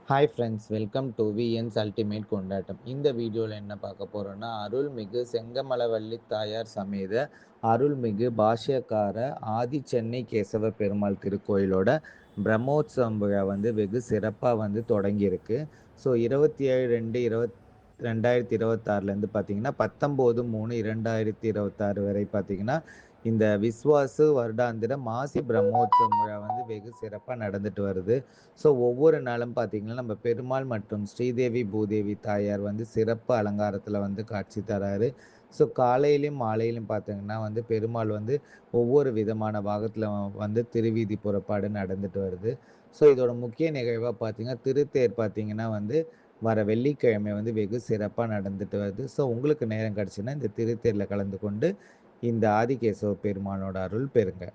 Hi friends, welcome to VNS ultimate கொண்டாட்டம். இந்த வீடியோவில் என்ன பார்க்க போகிறோன்னா, அருள்மிகு செங்கமலவள்ளி தாயார் சமேத அருள்மிகு பாஷ்யக்கார ஆதி சென்னை கேசவ பெருமாள் திருக்கோயிலோட பிரம்மோற்சவம் விழா வெகு சிறப்பாக தொடங்கியிருக்கு. ஸோ 27/2/2026 பார்த்தீங்கன்னா 19/3/2026 வரை பார்த்தீங்கன்னா இந்த விஸ்வாசு வருடாந்திர மாசி பிரம்மோற்சவம் விழா வெகு சிறப்பாக நடந்துட்டு வருது. ஸோ ஒவ்வொரு நாளும் பார்த்தீங்கன்னா நம்ம பெருமாள் மற்றும் ஸ்ரீதேவி பூதேவி தாயார் சிறப்பு அலங்காரத்தில் காட்சி தராரு. ஸோ காலையிலும் மாலையிலும் பார்த்தீங்கன்னா பெருமாள் ஒவ்வொரு விதமான பாகத்தில் திருவீதி புறப்பாடு நடந்துட்டு வருது. ஸோ இதோட முக்கிய நிகழ்வாக பார்த்தீங்கன்னா திருத்தேர் பார்த்தீங்கன்னா வர வெள்ளிக்கிழமை வெகு சிறப்பாக நடந்துட்டு வருது. ஸோ உங்களுக்கு நேரம் கிடச்சுன்னா இந்த திருத்தேரில் கலந்து கொண்டு இந்த ஆதிகேசவ பெருமானோட அருள் பெறுங்க.